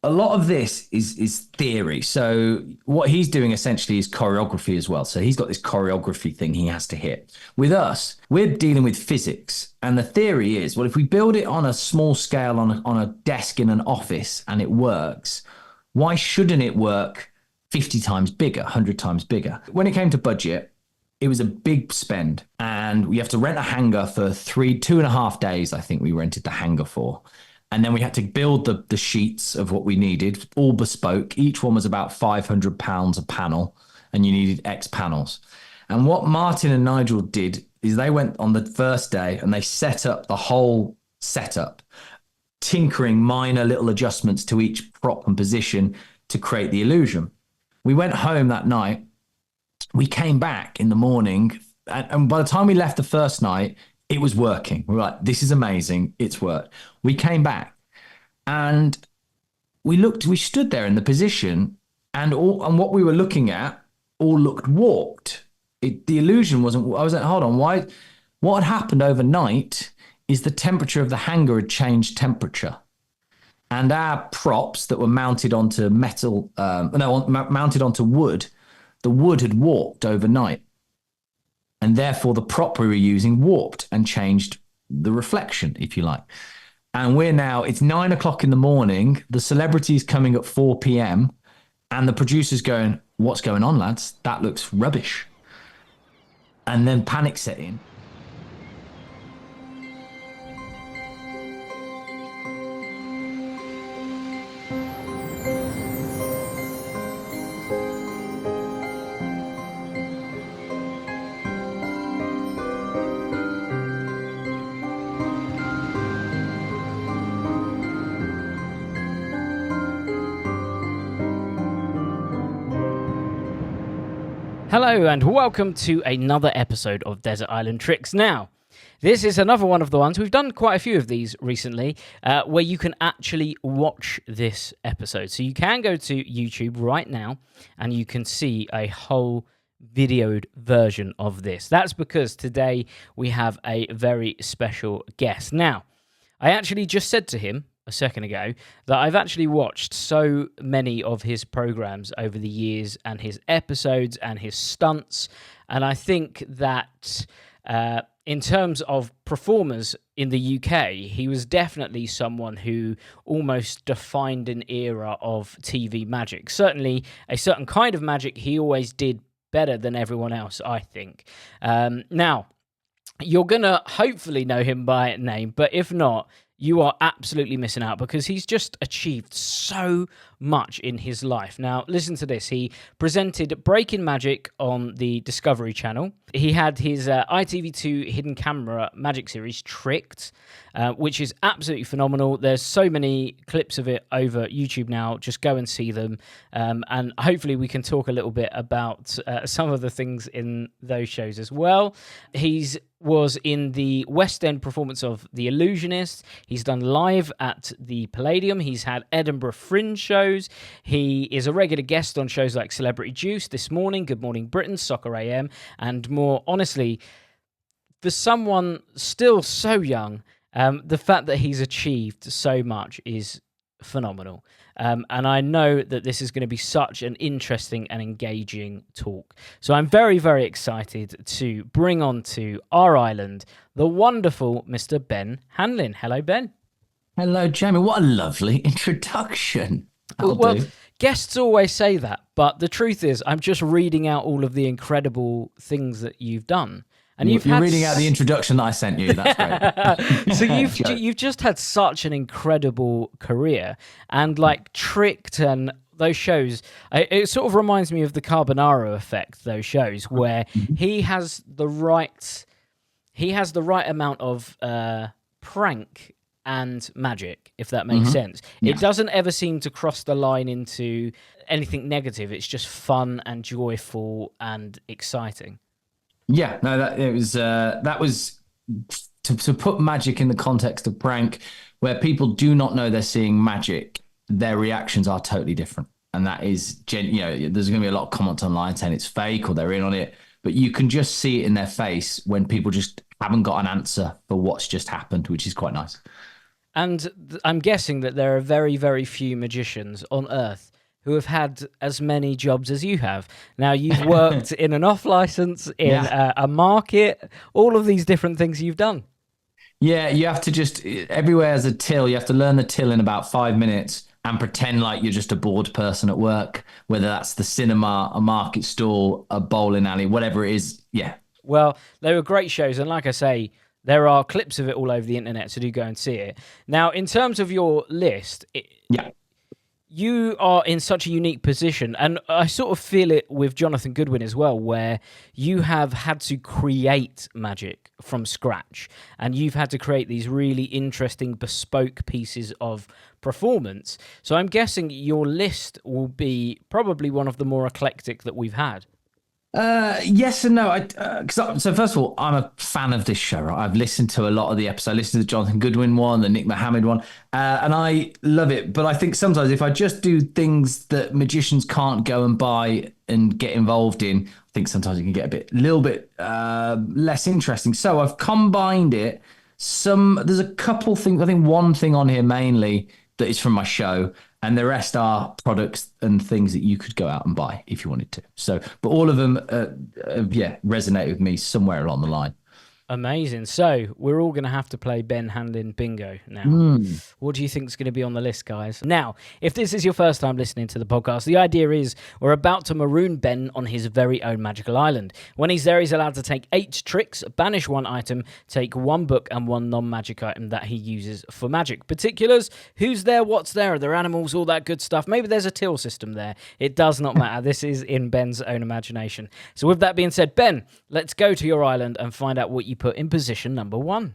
a lot of this is theory. So what he's doing essentially is choreography as well. So he's got this choreography thing he has to hit. With us, we're dealing with physics. And the theory is, well, if we build it on a small scale on a desk in an office and it works, why shouldn't it work 50 times bigger, 100 times bigger? When it came to budget, it was a big spend. And we have to rent a hangar for 2.5 days, I think we rented the hangar for. And then we had to build the sheets of what we needed, all bespoke. Each one was about £500 a panel, and you needed X panels. And what Martin and Nigel did is they went on the first day and they set up the whole setup, tinkering minor little adjustments to each prop and position to create the illusion. We went home that night. We came back in the morning, and by the time we left the first night, it was working. We were like, this is amazing. It's worked. We came back and we stood there in the position, and what we were looking at all looked warped. The illusion wasn't, I was like, hold on, why? What had happened overnight is the temperature of the hangar had changed temperature. And our props that were mounted onto mounted onto wood, the wood had warped overnight. And therefore, the prop we were using warped and changed the reflection, if you like. And it's 9 o'clock in the morning. The celebrity's coming at 4 p.m. And the producer's going, what's going on, lads? That looks rubbish. And then panic set in. Hello and welcome to another episode of Desert Island Tricks. Now, this is another one of the ones, we've done quite a few of these recently, where you can actually watch this episode. So you can go to YouTube right now and you can see a whole videoed version of this. That's because today we have a very special guest. Now, I actually just said to him a second ago that I've actually watched so many of his programs over the years and his episodes and his stunts, and I think that in terms of performers in the UK, he was definitely someone who almost defined an era of TV magic. Certainly a certain kind of magic he always did better than everyone else, I think. Now, you're going to hopefully know him by name, but if not, you are absolutely missing out because he's just achieved so much in his life. Now, listen to this. He presented Breaking Magic on the Discovery Channel. He had his ITV2 hidden camera magic series, Tricked, which is absolutely phenomenal. There's so many clips of it over YouTube now. Just go and see them. And hopefully we can talk a little bit about some of the things in those shows as well. He's was in the West End performance of The Illusionist. He's done live at the Palladium. He's had Edinburgh Fringe shows. He is a regular guest on shows like Celebrity Juice, This Morning, Good Morning Britain, Soccer AM, and more. Honestly, for someone still so young, the fact that he's achieved so much is phenomenal. And I know that this is going to be such an interesting and engaging talk. So I'm very, very excited to bring on to our island the wonderful Mr. Ben Hanlin. Hello, Ben. Hello, Jamie. What a lovely introduction. Well, guests always say that, but the truth is I'm just reading out all of the incredible things that you've done. And you're reading out the introduction that I sent you. That's great. So you've just had such an incredible career, and like Tricked and those shows, it sort of reminds me of the Carbonaro effect. Those shows where he has the right amount of prank and magic, if that makes sense. Yeah. It doesn't ever seem to cross the line into anything negative. It's just fun and joyful and exciting. Yeah, no, that was to put magic in the context of prank, where people do not know they're seeing magic. Their reactions are totally different, and that is, there's going to be a lot of comments online saying it's fake or they're in on it, but you can just see it in their face when people just haven't got an answer for what's just happened, which is quite nice. And I'm guessing that there are very, very few magicians on Earth who have had as many jobs as you have. Now, you've worked in an off license, in Yeah. a market, all of these different things you've done. Yeah, you have to just everywhere as a till. You have to learn the till in about 5 minutes and pretend like you're just a bored person at work, whether that's the cinema, a market stall, a bowling alley, whatever it is. Yeah. Well, they were great shows, and like I say, there are clips of it all over the internet, so do go and see it. Now, in terms of your list, Yeah. you are in such a unique position, and I sort of feel it with Jonathan Goodwin as well, where you have had to create magic from scratch, and you've had to create these really interesting bespoke pieces of performance. So I'm guessing your list will be probably one of the more eclectic that we've had. Yes and no. So first of all, I'm a fan of this show. Right? I've listened to a lot of the episodes. I listened to the Jonathan Goodwin one, the Nick Mohammed one, and I love it. But I think sometimes if I just do things that magicians can't go and buy and get involved in, I think sometimes it can get a little bit less interesting. So I've combined it. There's a couple things. I think one thing on here mainly that is from my show, and the rest are products and things that you could go out and buy if you wanted to. So, but all of them, resonate with me somewhere along the line. Amazing. So we're all going to have to play Ben Hanlin bingo now. What do you think is going to be on the list, guys? Now, if this is your first time listening to the podcast, the idea is we're about to maroon Ben on his very own magical island. When he's there, he's allowed to take 8 tricks, banish 1 item, take 1 book and 1 non-magic item that he uses for magic. Particulars, who's there, what's there, are there animals, all that good stuff. Maybe there's a till system there. It does not matter. This is in Ben's own imagination. So with that being said, Ben, let's go to your island and find out what you put in position number 1.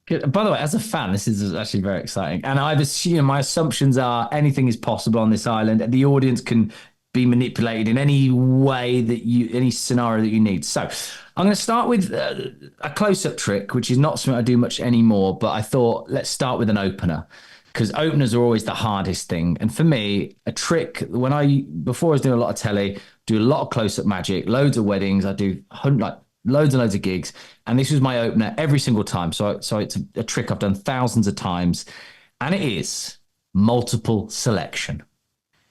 Good. By the way, as a fan, this is actually very exciting. And I've assumed my assumptions are anything is possible on this island. The audience can be manipulated in any way any scenario that you need. So I'm going to start with a close-up trick, which is not something I do much anymore, but I thought let's start with an opener, because openers are always the hardest thing. And for me, a trick, before I was doing a lot of telly, do a lot of close-up magic, loads of weddings, I do loads and loads of gigs, and this was my opener every single time. So it's a trick I've done thousands of times, and it is multiple selection.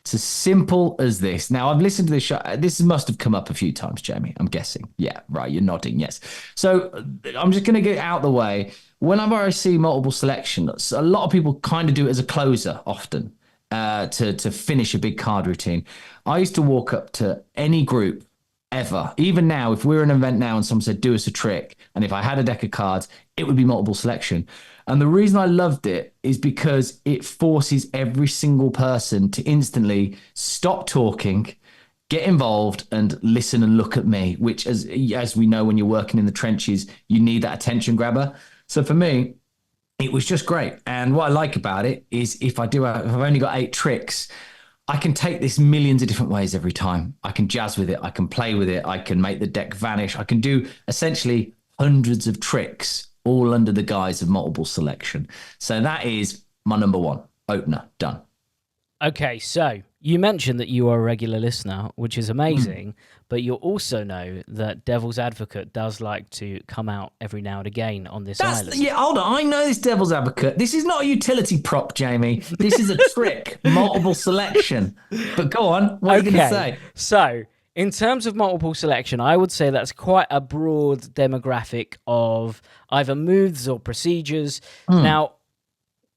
It's as simple as this. Now, I've listened to this show. This must have come up a few times, Jamie, I'm guessing. Yeah, right, you're nodding, yes. So I'm just going to get out the way. Whenever I see multiple selection, a lot of people kind of do it as a closer often to finish a big card routine. I used to walk up to any group ever. Even now, if we're in an event now and someone said, do us a trick, and if I had a deck of cards, it would be multiple selection. And the reason I loved it is because it forces every single person to instantly stop talking, get involved, and listen and look at me, which, as we know, when you're working in the trenches, you need that attention grabber. So for me, it was just great. And what I like about it is if I've only got 8 tricks, I can take this millions of different ways every time. I can jazz with it. I can play with it. I can make the deck vanish. I can do essentially hundreds of tricks, all under the guise of multiple selection. So that is my number 1 opener. Done. Okay, so you mentioned that you are a regular listener, which is amazing, but you also know that Devil's Advocate does like to come out every now and again on this island. Yeah, hold on. I know this Devil's Advocate. This is not a utility prop, Jamie. This is a trick, multiple selection. But go on. What are you going to say? So, in terms of multiple selection, I would say that's quite a broad demographic of either moves or procedures. Now,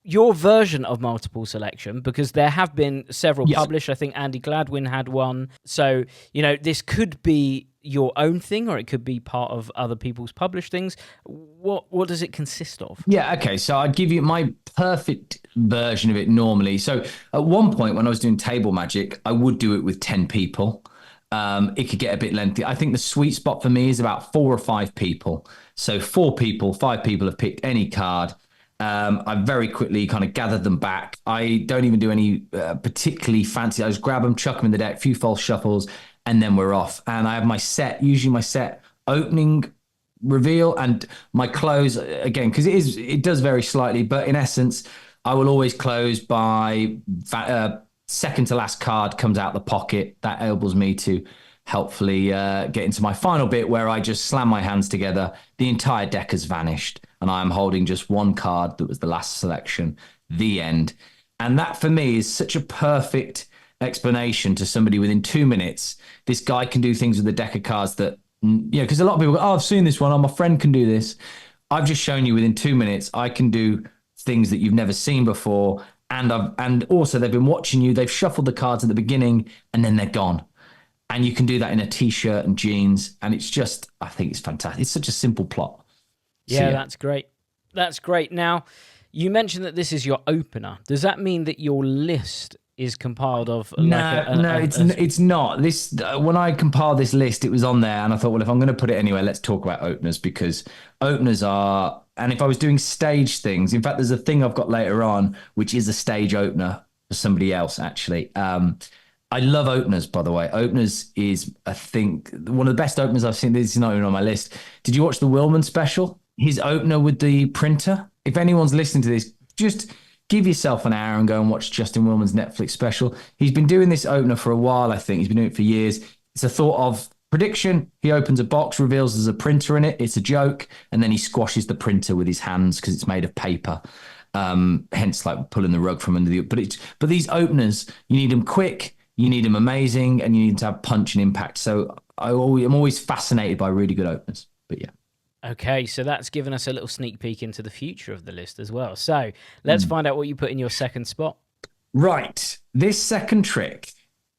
your version of multiple selection, because there have been several published. I think Andy Gladwin had one. So, this could be your own thing, or it could be part of other people's published things. What does it consist of? Yeah, okay. So I'd give you my perfect version of it normally. So at one point when I was doing table magic, I would do it with 10 people. It could get a bit lengthy. I think the sweet spot for me is about 4 or 5 people. So 4 people, 5 people have picked any card. I very quickly kind of gathered them back. I don't even do any particularly fancy. I just grab them, chuck them in the deck, few false shuffles, and then we're off. And I have my set, usually my set opening, reveal, and my close again, because it does vary slightly, but in essence, I will always close by second to last card comes out the pocket. That enables me to helpfully get into my final bit where I just slam my hands together. The entire deck has vanished, and I am holding just one card that was the last selection, the end. And that for me is such a perfect explanation to somebody within 2 minutes. This guy can do things with a deck of cards that, because a lot of people go, oh, I've seen this one. Oh, my friend can do this. I've just shown you within 2 minutes, I can do things that you've never seen before. And also they've been watching you. They've shuffled the cards at the beginning and then they're gone. And you can do that in a t-shirt and jeans. And it's just, I think it's fantastic. It's such a simple plot. Yeah, that's great. That's great. Now, you mentioned that this is your opener. Does that mean that your list is compiled of? It's not. This when I compiled this list, it was on there, and I thought, well, if I'm going to put it anywhere, let's talk about openers, because openers are. And if I was doing stage things, in fact, there's a thing I've got later on, which is a stage opener for somebody else, actually. I love openers, by the way. Openers is, I think, one of the best openers I've seen. This is not even on my list. Did you watch the Willman special? His opener with the printer. If anyone's listening to this, just give yourself an hour and go and watch Justin Willman's Netflix special. He's been doing this opener for a while, I think. He's been doing it for years. It's a thought of prediction. He opens a box, reveals there's a printer in it. It's a joke. And then he squashes the printer with his hands because it's made of paper. Hence, like pulling the rug from under the... But these openers, you need them quick, you need them amazing, and you need to have punch and impact. So I'm always fascinated by really good openers. But yeah. Okay, so that's given us a little sneak peek into the future of the list as well. So let's find out what you put in your second spot. Right. This second trick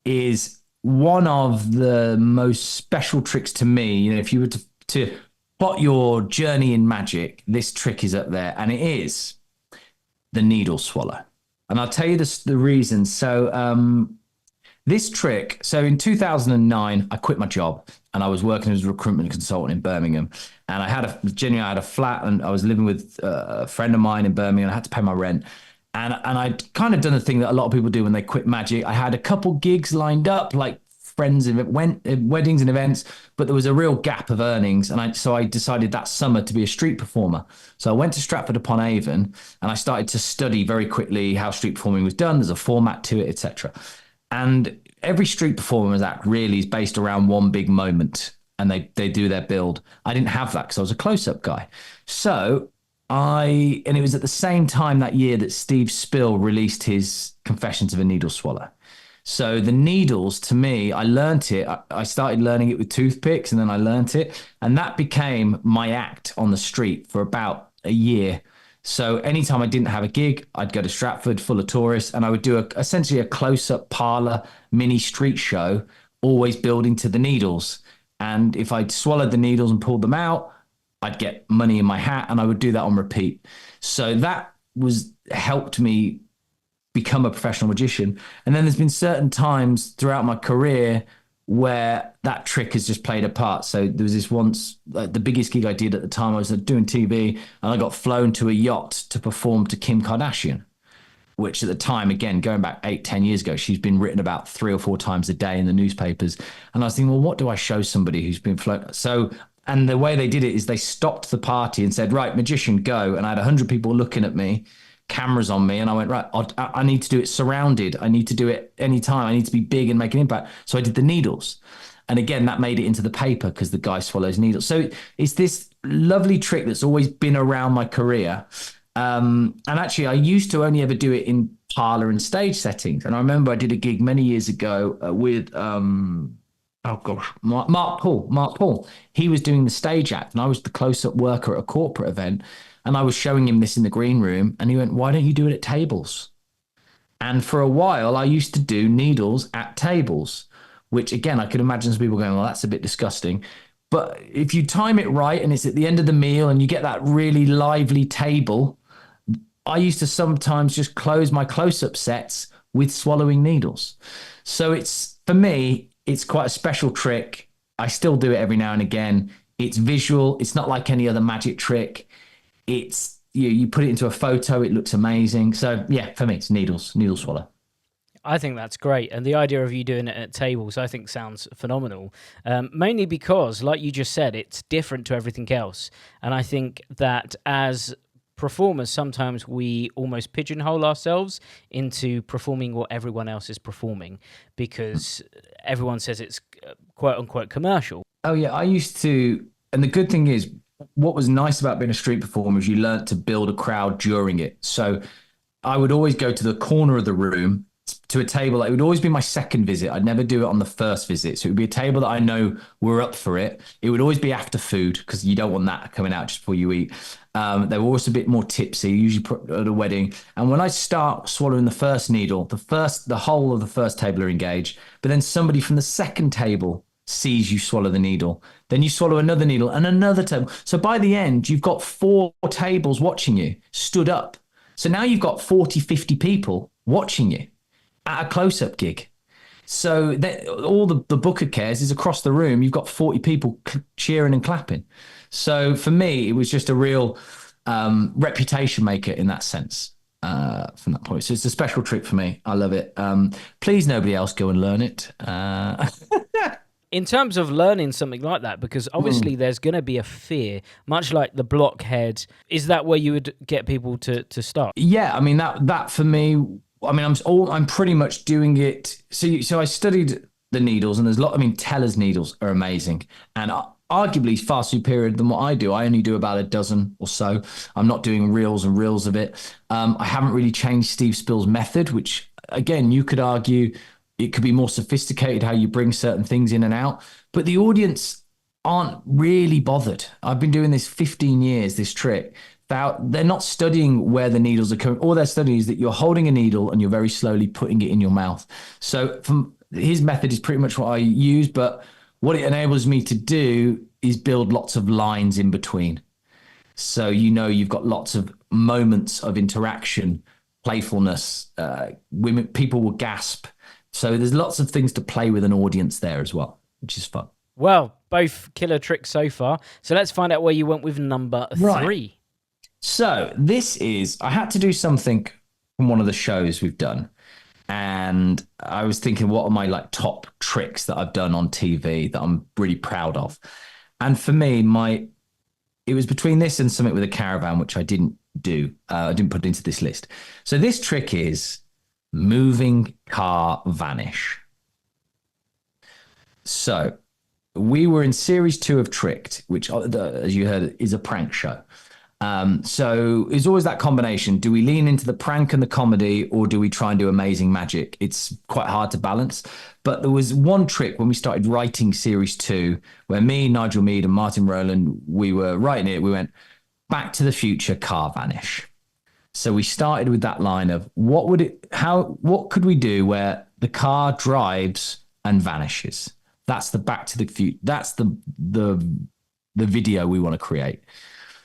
is one of the most special tricks to me. You know, if you were to plot your journey in magic, this trick is up there, and it is the needle swallow. And I'll tell you the reason. So this trick, so in 2009, I quit my job and I was working as a recruitment consultant in Birmingham. And I had a flat, and I was living with a friend of mine in Birmingham. I had to pay my rent. And I'd kind of done the thing that a lot of people do when they quit magic. I had a couple gigs lined up, like friends weddings and events, but there was a real gap of earnings. And so I decided that summer to be a street performer. So I went to Stratford-upon-Avon and I started to study very quickly how street performing was done. There's a format to it, etc. And every street performance act really is based around one big moment, and they do their build. I didn't have that because I was a close-up guy. So and it was at the same time that year that Steve Spill released his Confessions of a Needle Swallow. So the needles, to me, I learnt it. I started learning it with toothpicks, and then I learnt it. And that became my act on the street for about a year. So anytime I didn't have a gig, I'd go to Stratford full of tourists, and I would do essentially a close-up parlor mini street show, always building to the needles. And if I'd swallowed the needles and pulled them out, I'd get money in my hat, and I would do that on repeat. So that helped me become a professional magician. And then there's been certain times throughout my career where that trick has just played a part. So there was this once, the biggest gig I did at the time, I was doing TV, and I got flown to a yacht to perform to Kim Kardashian, which at the time, again, going back 8-10 years ago, she's been written about 3 or 4 times a day in the newspapers. And I was thinking, well, what do I show somebody who's been flown? So, and the way they did it is they stopped the party and said, right, magician, go. And I had 100 people looking at me, cameras on me, and I went, right, I need to do it surrounded. I need to do it anytime. I need to be big and make an impact. So I did the needles. And again, that made it into the paper because the guy swallows needles. So it's this lovely trick that's always been around my career. And actually, I used to only ever do it in parlor and stage settings. And I remember I did a gig many years ago with, Mark Paul. He was doing the stage act, and I was the close-up worker at a corporate event. And I was showing him this in the green room, and he went, why don't you do it at tables? And for a while, I used to do needles at tables, which, again, I could imagine some people going, well, that's a bit disgusting. But if you time it right and it's at the end of the meal and you get that really lively table, I used to sometimes just close my close-up sets with swallowing needles. So for me, it's quite a special trick. I still do it every now and again. It's visual. It's not like any other magic trick. It's you put it into a photo, it looks amazing. So yeah, for me, it's needle swallow. I think that's great. And the idea of you doing it at tables, I think sounds phenomenal. Mainly because, like you just said, it's different to everything else. And I think that as performers, sometimes we almost pigeonhole ourselves into performing what everyone else is performing, because everyone says it's quote unquote commercial. Oh yeah, I used to, and the good thing is, what was nice about being a street performer is you learnt to build a crowd during it. So I would always go to the corner of the room to a table. It would always be my second visit. I'd never do it on the first visit. So it would be a table that I know we're up for it. It would always be after food because you don't want that coming out just before you eat. They were always a bit more tipsy, usually at a wedding. And when I start swallowing the first needle, the whole of the first table are engaged. But then somebody from the second table sees you swallow the needle. Then you swallow another needle and another table. So by the end, you've got 4 tables watching you stood up. So now you've got 40, 50 people watching you at a close-up gig. So that, all the booker cares is across the room, you've got 40 people cheering and clapping. So for me, it was just a real reputation maker in that sense from that point. So it's a special trick for me. I love it. Please, nobody else go and learn it. In terms of learning something like that, because obviously there's going to be a fear, much like the blockhead. Is that where you would get people to start? Yeah, I mean that for me. I mean, I'm pretty much doing it. So I studied the needles, and there's a lot. I mean, Teller's needles are amazing, and arguably far superior than what I do. I only do about a dozen or so. I'm not doing reels and reels of it. I haven't really changed Steve Spill's method, which again you could argue it could be more sophisticated how you bring certain things in and out, but the audience aren't really bothered. I've been doing this 15 years, this trick. They're not studying where the needles are coming. All they're studying is that you're holding a needle and you're very slowly putting it in your mouth. So his method is pretty much what I use, but what it enables me to do is build lots of lines in between. So you've got lots of moments of interaction, playfulness. People will gasp. So there's lots of things to play with an audience there as well, which is fun. Well, both killer tricks so far. So let's find out where you went with number 3. Right. So I had to do something from one of the shows we've done. And I was thinking, what are my top tricks that I've done on TV that I'm really proud of? And for me, it was between this and something with a caravan, which I didn't do. I didn't put into this list. So this trick is moving car vanish. So we were in series 2 of Tricked, which, as you heard, is a prank show. So it's always that combination. Do we lean into the prank and the comedy, or do we try and do amazing magic? It's quite hard to balance. But there was one trick when we started writing series 2, where me, Nigel Mead and Martin Rowland, we were writing it. We went, Back to the Future car vanish. So we started with that line of what could we do where the car drives and vanishes? That's the Back to the Future. That's the video we want to create.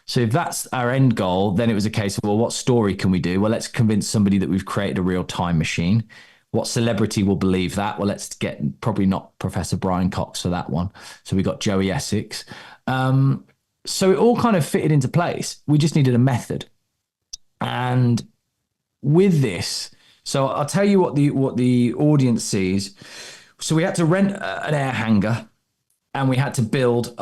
So if that's our end goal, then it was a case of, well, what story can we do? Well, let's convince somebody that we've created a real time machine. What celebrity will believe that? Well, let's get probably not Professor Brian Cox for that one. So we got Joey Essex. So it all kind of fitted into place. We just needed a method. And with this, so I'll tell you what the audience sees. So we had to rent an air hangar, and we had to build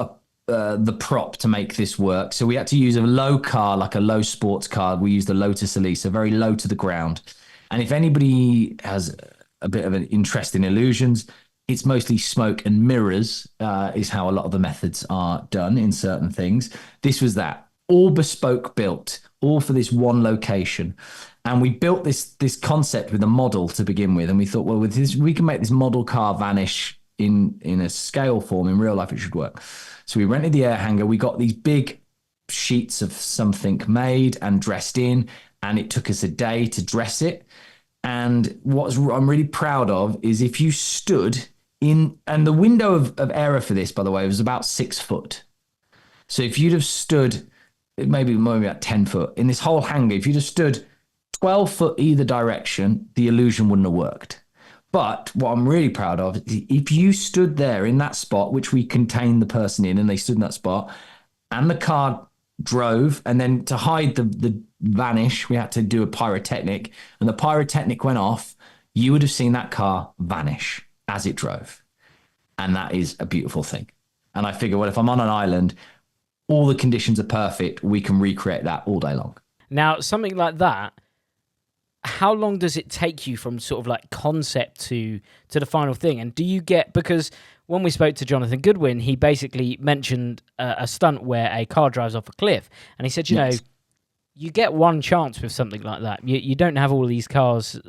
the prop to make this work. So we had to use a low car, like a low sports car. We used the Lotus Elise, very low to the ground. And if anybody has a bit of an interest in illusions, it's mostly smoke and mirrors is how a lot of the methods are done in certain things. This was that. All bespoke built, all for this one location. And we built this concept with a model to begin with. And we thought, well, with this, we can make this model car vanish in a scale form. In real life, it should work. So we rented the air hangar. We got these big sheets of something made and dressed in. And it took us a day to dress it. And what I'm really proud of is if you stood in, and the window of error for this, by the way, was about 6 foot. So if you'd have stood maybe about 10 foot in this whole hangar, if you'd have stood 12 foot either direction, the illusion wouldn't have worked. But what I'm really proud of is if you stood there in that spot, which we contained the person in, and they stood in that spot, and the car drove, and then to hide the vanish, we had to do a pyrotechnic, and the pyrotechnic went off, you would have seen that car vanish as it drove. And that is a beautiful thing. And I figure, well, if I'm on an island, all the conditions are perfect, we can recreate that all day long. Now, something like that, how long does it take you from sort of like concept to the final thing? And do you get, because when we spoke to Jonathan Goodwin, he basically mentioned a stunt where a car drives off a cliff, and he said, you know, you get one chance with something like that. You don't have all these cars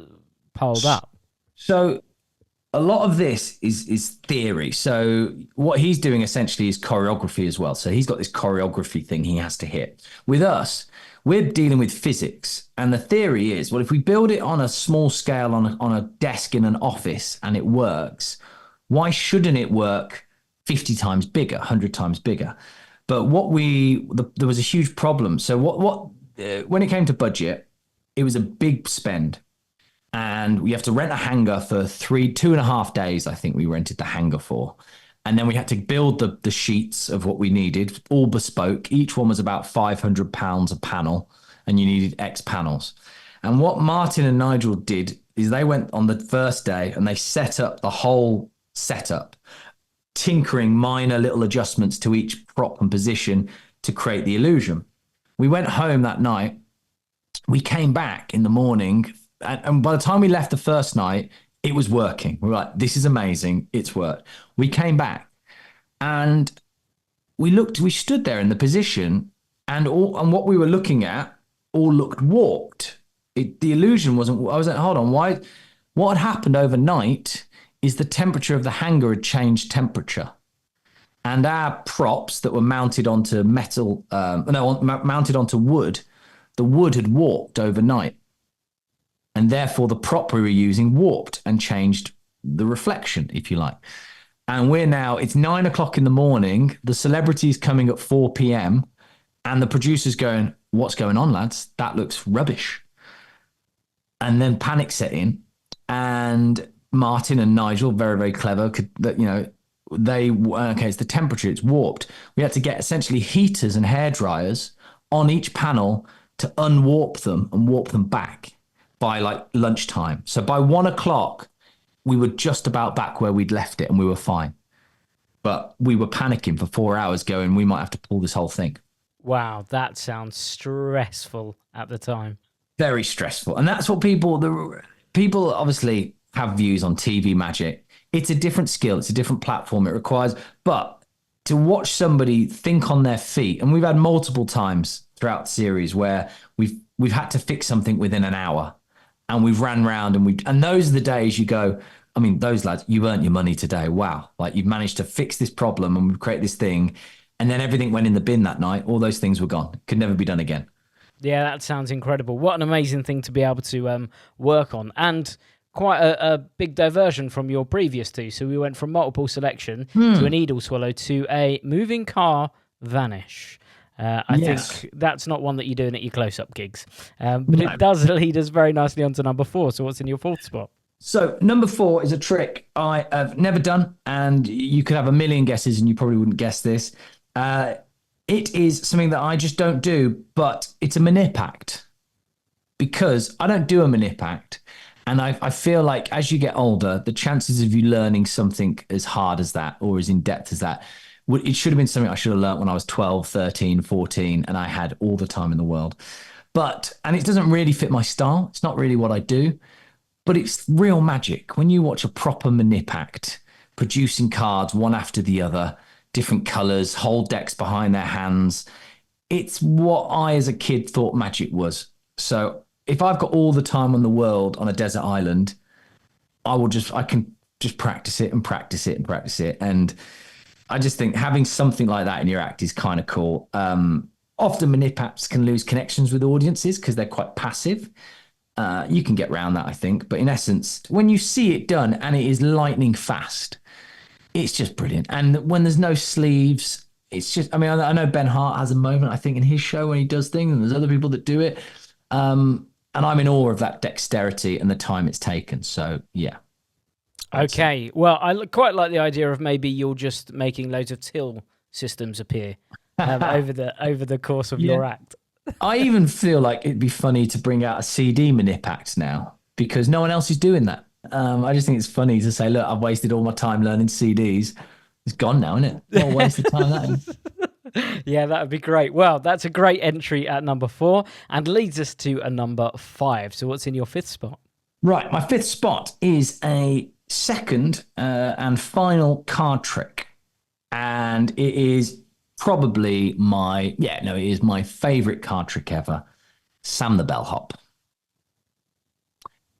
piled up. So a lot of this is theory. So what he's doing essentially is choreography as well. So he's got this choreography thing he has to hit. With us, we're dealing with physics. And the theory is, well, if we build it on a small scale on a desk in an office and it works, why shouldn't it work 50 times bigger, 100 times bigger? But there was a huge problem. So when it came to budget, it was a big spend. And we have to rent a hangar for 2.5 days. I think we rented the hangar for. And then we had to build the sheets of what we needed, all bespoke. Each one was about £500 a panel, and you needed X panels. And what Martin and Nigel did is they went on the first day and they set up the whole setup, tinkering minor little adjustments to each prop and position to create the illusion. We went home that night. We came back in the morning, and by the time we left the first night, it was working. We were like, this is amazing. It's worked. We came back and we stood there in the position, and what we were looking at all looked warped. The illusion wasn't, I was like, hold on, why? What had happened overnight is the temperature of the hangar had changed temperature. And our props that were mounted onto mounted onto wood, the wood had warped overnight. And therefore the prop we were using warped and changed the reflection, if you like. And it's 9 o'clock in the morning, the celebrity's coming at 4 p.m. and the producer's going, what's going on, lads? That looks rubbish. And then panic set in, and Martin and Nigel, very, very clever, it's the temperature, it's warped. We had to get essentially heaters and hair dryers on each panel to unwarp them and warp them back by like lunchtime. So by 1 o'clock, we were just about back where we'd left it and we were fine. But we were panicking for 4 hours going, we might have to pull this whole thing. Wow, that sounds stressful at the time. Very stressful. And that's what people obviously have views on TV magic. It's a different skill. It's a different platform. It requires, but to watch somebody think on their feet, and we've had multiple times throughout the series where we've had to fix something within an hour, and we've ran round and those are the days you go, I mean, those lads, you've earned your money today. Wow. Like, you've managed to fix this problem and we've created this thing. And then everything went in the bin that night. All those things were gone. Could never be done again. Yeah, that sounds incredible. What an amazing thing to be able to work on. And quite a big diversion from your previous two. So we went from multiple selection to a needle swallow to a moving car vanish. I think that's not one that you're doing at your close-up gigs. But it does lead us very nicely on to number 4. So what's in your 4th spot? So number 4 is a trick I have never done, and you could have a million guesses and you probably wouldn't guess this. It is something that I just don't do, but it's a manip act, because I don't do a manip act. And I feel like as you get older, the chances of you learning something as hard as that or as in-depth as that, it should have been something I should have learned when I was 12, 13, 14, and I had all the time in the world. And it doesn't really fit my style. It's not really what I do, but it's real magic. When you watch a proper manip act, producing cards one after the other, different colors, whole decks behind their hands, it's what I, as a kid, thought magic was. So if I've got all the time in the world on a desert island, I can just practice it and practice it and practice it. And I just think having something like that in your act is kind of cool. Often manip acts can lose connections with audiences because they're quite passive. You can get around that, I think. But in essence, when you see it done and it is lightning fast, it's just brilliant. And when there's no sleeves, it's just, I mean, I know Ben Hart has a moment, I think, in his show when he does things, and there's other people that do it. And I'm in awe of that dexterity and the time it's taken. So, yeah. Okay. Well, I quite like the idea of maybe you're just making loads of till systems appear over the course of your act. I even feel like it'd be funny to bring out a CD manip act now, because no one else is doing that. I just think it's funny to say, look, I've wasted all my time learning CDs. It's gone now, isn't it? What a waste of time that is. Yeah, that would be great. Well, that's a great entry at number 4 and leads us to a number 5. So what's in your 5th spot? Right, my 5th spot is a second and final card trick. And it is probably it is my favorite card trick ever, Sam the Bellhop.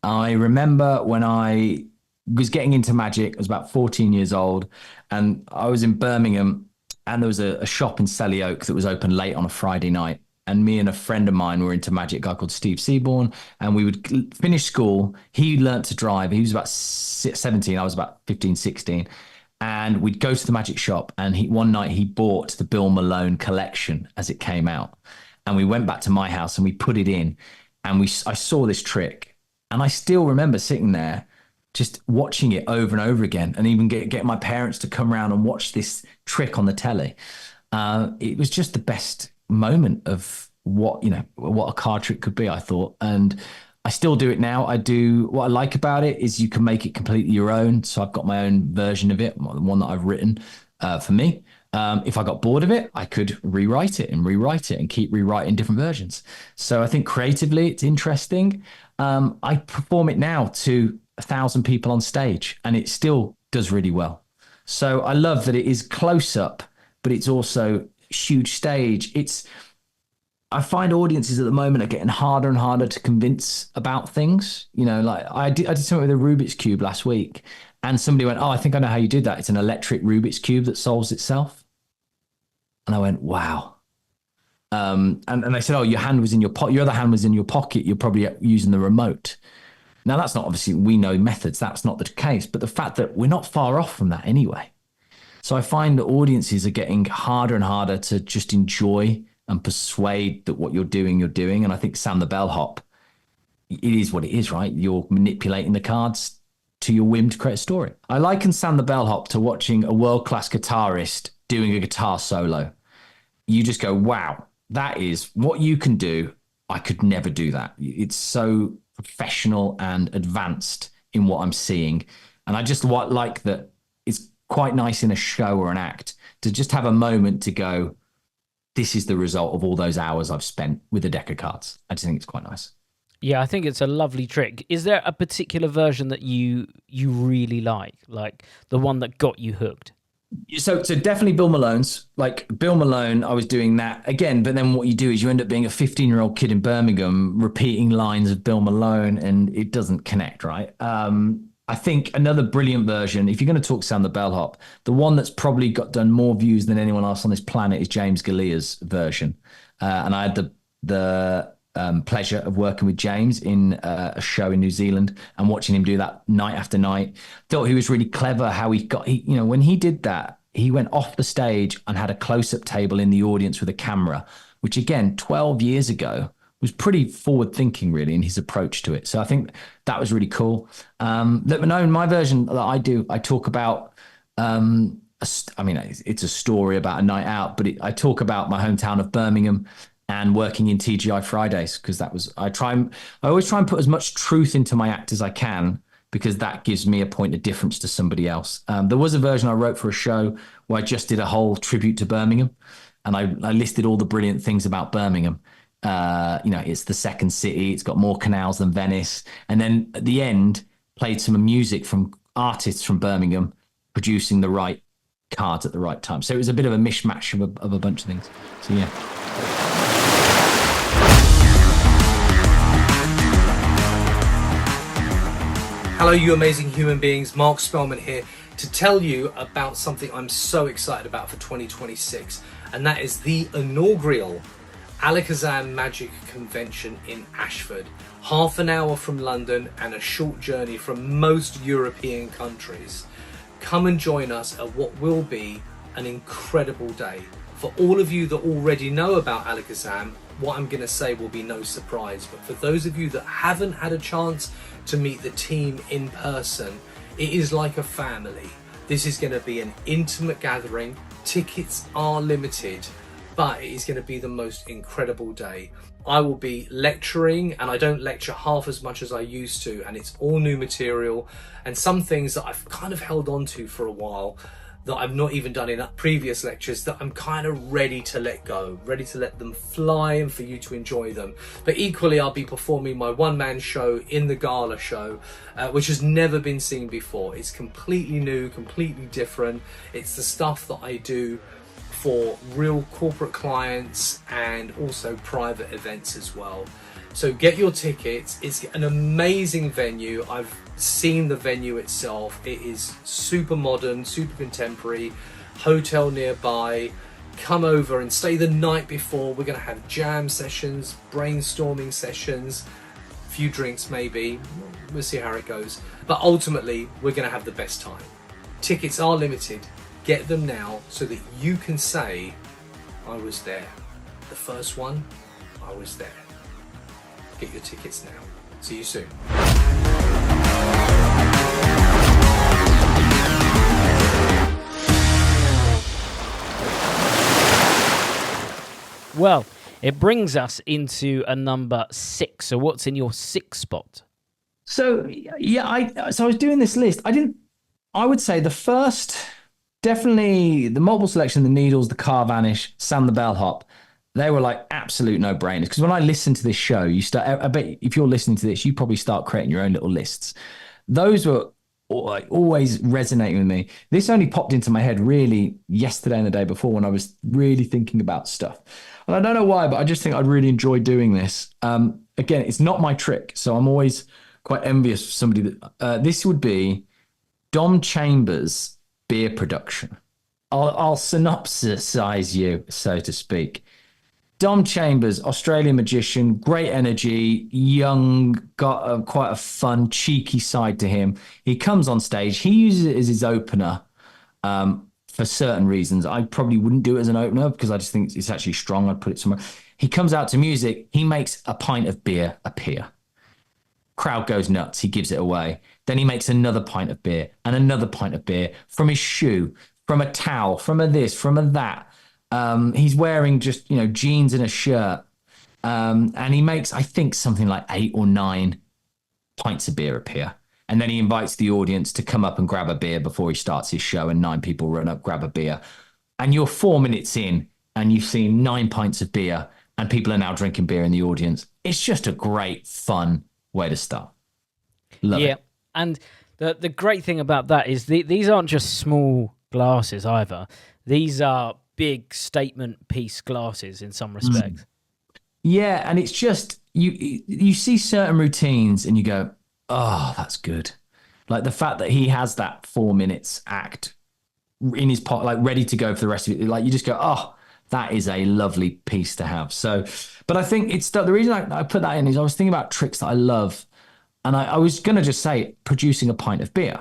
I remember when I was getting into magic, I was about 14 years old, and I was in Birmingham, and there was a shop in Selly Oak that was open late on a Friday night. And me and a friend of mine were into magic, a guy called Steve Seaborn, and we would finish school. He learnt to drive. He was about 17. I was about 15, 16. And we'd go to the magic shop, and one night he bought the Bill Malone collection as it came out. And we went back to my house and we put it in, and I saw this trick. And I still remember sitting there just watching it over and over again, and even get my parents to come around and watch this trick on the telly. It was just the best moment of what a card trick could be, I thought. And I still do it now. What I like about it is you can make it completely your own. So I've got my own version of it, the one that I've written for me. If I got bored of it, I could rewrite it and keep rewriting different versions. So I think creatively it's interesting. I perform it now to 1,000 people on stage, and it still does really well. So I love that it is close up, but it's also huge stage. I find audiences at the moment are getting harder and harder to convince about things. Like I did something with a Rubik's Cube last week, and somebody went, "Oh, I think I know how you did that. It's an electric Rubik's Cube that solves itself." And I went, "Wow." And they said, "Oh, your hand was in your your other hand was in your pocket. You're probably using the remote." Now that's not, obviously we know methods. That's not the case, but the fact that we're not far off from that anyway. So I find that audiences are getting harder and harder to just enjoy and persuade that what you're doing. And I think Sam the Bellhop, it is what it is, right? You're manipulating the cards to your whim to create a story. I liken Sam the Bellhop to watching a world-class guitarist doing a guitar solo. You just go, wow, that is what you can do. I could never do that. It's so professional and advanced in what I'm seeing. And I just like that it's quite nice in a show or an act to just have a moment to go, this is the result of all those hours I've spent with a deck of cards. I just think it's quite nice. Yeah, I think it's a lovely trick. Is there a particular version that you really like the one that got you hooked? So definitely Bill Malone's. Like Bill Malone, I was doing that again, but then what you do is you end up being a 15-year-old kid in Birmingham repeating lines of Bill Malone, and it doesn't connect, right? I think another brilliant version, if you're going to talk Sam the Bellhop, the one that's probably done more views than anyone else on this planet is James Gallia's version. And I had the pleasure of working with James in a show in New Zealand and watching him do that night after night. Thought he was really clever how when he did that, he went off the stage and had a close-up table in the audience with a camera, which again, 12 years ago was pretty forward thinking really in his approach to it. So I think that was really cool. My version that I do, I talk about, it's a story about a night out, but I talk about my hometown of Birmingham and working in TGI Fridays, because I always try and put as much truth into my act as I can, because that gives me a point of difference to somebody else. There was a version I wrote for a show where I just did a whole tribute to Birmingham, and I listed all the brilliant things about Birmingham. It's the second city. It's got more canals than Venice. And then at the end, played some music from artists from Birmingham producing the right cards at the right time. So it was a bit of a mishmash of a bunch of things. So yeah. Hello, you amazing human beings. Mark Spellman here to tell you about something I'm so excited about for 2026, and that is the inaugural Alakazam Magic Convention in Ashford. Half an hour from London and a short journey from most European countries. Come and join us at what will be an incredible day. For all of you that already know about Alakazam, what I'm going to say will be no surprise, but for those of you that haven't had a chance to meet the team in person, it is like a family. This is going to be an intimate gathering. Tickets are limited, but it is going to be the most incredible day. I will be lecturing, and I don't lecture half as much as I used to, and it's all new material and some things that I've kind of held on to for a while that I've not even done in previous lectures that I'm kind of ready to let go, ready to let them fly and for you to enjoy them. But equally, I'll be performing my one-man show in the gala show, which has never been seen before. It's completely new, completely different. It's the stuff that I do for real corporate clients and also private events as well. So get your tickets. It's an amazing venue. I've seen the venue itself. It is super modern, super contemporary, hotel nearby. Come over and stay the night before. We're going to have jam sessions, brainstorming sessions, a few drinks maybe. We'll see how it goes. But ultimately, we're going to have the best time. Tickets are limited. Get them now so that you can say, I was there. The first one, I was there. Get your tickets now. See you soon. Well, it brings us into a number 6. So what's in your 6th spot? So yeah, I was doing this list. I would say the first, definitely the multiple selection, the needles, the car vanish, Sam the bellhop. They were like absolute no-brainers. Because when I listen to this show, I bet if you're listening to this, you probably start creating your own little lists. Those were like always resonating with me. This only popped into my head really yesterday and the day before when I was really thinking about stuff. And I don't know why, but I just think I'd really enjoy doing this. Again, it's not my trick, so I'm always quite envious of somebody that this would be Dom Chambers' beer production. I'll synopsisize you, so to speak. Dom Chambers, Australian magician, great energy, young, got quite a fun, cheeky side to him. He comes on stage. He uses it as his opener for certain reasons. I probably wouldn't do it as an opener because I just think it's actually strong. I'd put it somewhere. He comes out to music. He makes a pint of beer appear. Crowd goes nuts. He gives it away. Then he makes another pint of beer and another pint of beer from his shoe, from a towel, from a this, from a that. He's wearing just, jeans and a shirt. And he makes, I think, something like 8 or 9 pints of beer appear. And then he invites the audience to come up and grab a beer before he starts his show. And 9 people run up, grab a beer. And you're 4 minutes in and you've seen 9 pints of beer and people are now drinking beer in the audience. It's just a great, fun way to start. Love it. And the great thing about that is these aren't just small glasses either. These are big statement piece glasses in some respects. Yeah, and it's just you see certain routines and you go, oh, that's good. Like the fact that he has that 4 minutes act in his pot, like ready to go for the rest of it. Like you just go, oh, that is a lovely piece to have. So, but I think it's the reason I put that in is I was thinking about tricks that I love, and I was gonna just say producing a pint of beer.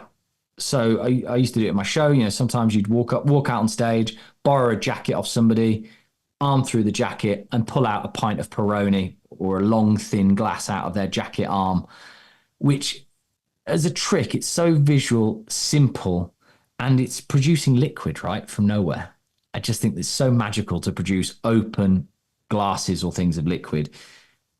So I used to do it in my show. Sometimes you'd walk out on stage, borrow a jacket off somebody, arm through the jacket and pull out a pint of Peroni or a long, thin glass out of their jacket arm, which as a trick, it's so visual, simple, and it's producing liquid, right, from nowhere. I just think it's so magical to produce open glasses or things of liquid.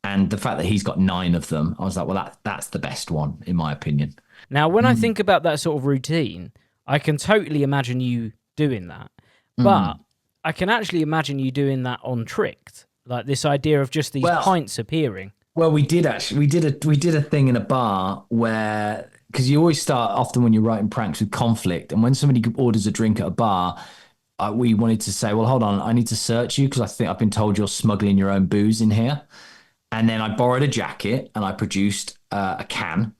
And the fact that he's got 9 of them, I was like, well, that's the best one, in my opinion. Now, when I think about that sort of routine, I can totally imagine you doing that. But I can actually imagine you doing that on Tricked, like this idea of just these pints appearing. Well, we did actually. We did a thing in a bar where, because you always start often when you're writing pranks with conflict, and when somebody orders a drink at a bar, we wanted to say, well, hold on, I need to search you because I think I've been told you're smuggling your own booze in here. And then I borrowed a jacket and I produced a can.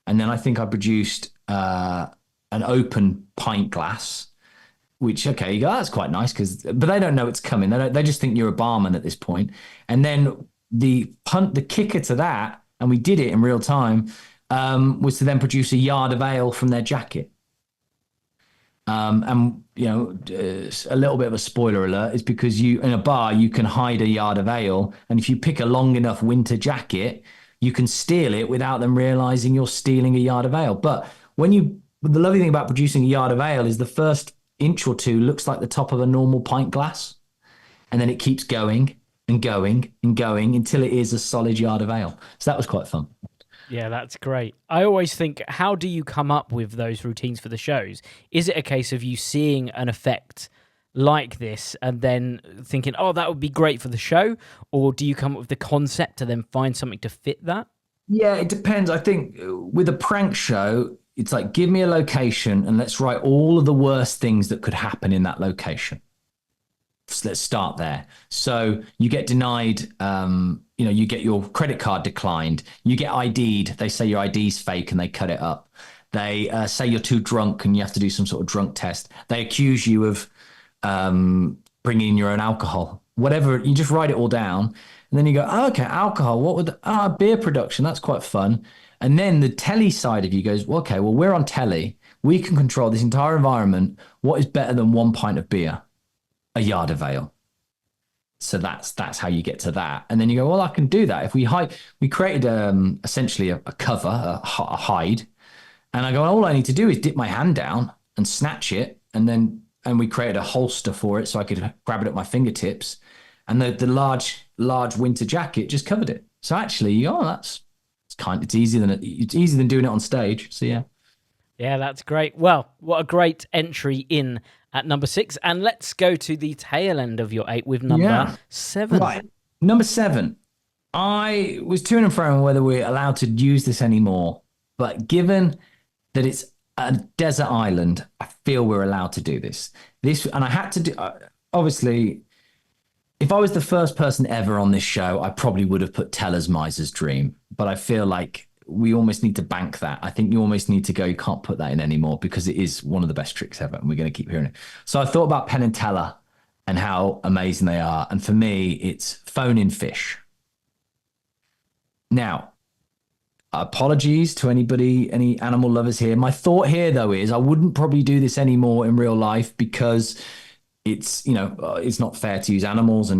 And then I think I produced an open pint glass, which, okay, you go, that's quite nice, but they don't know it's coming. They just think you're a barman at this point. And then the kicker to that, and we did it in real time, was to then produce a yard of ale from their jacket. And a little bit of a spoiler alert is because in a bar you can hide a yard of ale, and if you pick a long enough winter jacket, you can steal it without them realizing you're stealing a yard of ale. But the lovely thing about producing a yard of ale is the first inch or two looks like the top of a normal pint glass, and then it keeps going and going and going until it is a solid yard of ale. So that was quite fun. Yeah, that's great. I always think, how do you come up with those routines for the shows? Is it a case of you seeing an effect like this and then thinking, oh, that would be great for the show? Or do you come up with the concept to then find something to fit that? Yeah, it depends. I think with a prank show, it's like, give me a location and let's write all of the worst things that could happen in that location. So let's start there. So you get denied, you get your credit card declined, you get ID'd. They say your ID's fake and they cut it up. They say you're too drunk and you have to do some sort of drunk test. They accuse you of bringing in your own alcohol. Whatever, you just write it all down. And then you go, oh, okay, alcohol. What would beer production? That's quite fun. And then the telly side of you goes, well, okay, well, we're on telly. We can control this entire environment. What is better than 1 pint of beer? A yard of ale. So that's how you get to that. And then you go, well, I can do that. If we created essentially a cover, a hide. And I go, all I need to do is dip my hand down and snatch it. And we created a holster for it so I could grab it at my fingertips. And the large winter jacket just covered it. So actually, it's easier than doing it on stage. So yeah. Yeah, that's great. Well, what a great entry in at number 6. And let's go to the tail end of your 8 with number 7. Right. Number 7. I was to and fro on whether we're allowed to use this anymore. But given that it's a desert island, I feel we're allowed to do this. And I had to do, obviously, if I was the first person ever on this show, I probably would have put Teller's Miser's Dream. But I feel like we almost need to bank that. I think you almost need to go, you can't put that in anymore because it is one of the best tricks ever and we're going to keep hearing it. So I thought about Penn and Teller and how amazing they are. And for me, it's phone in fish. Now, apologies to any animal lovers here. My thought here, though, is I wouldn't probably do this anymore in real life because it's not fair to use animals.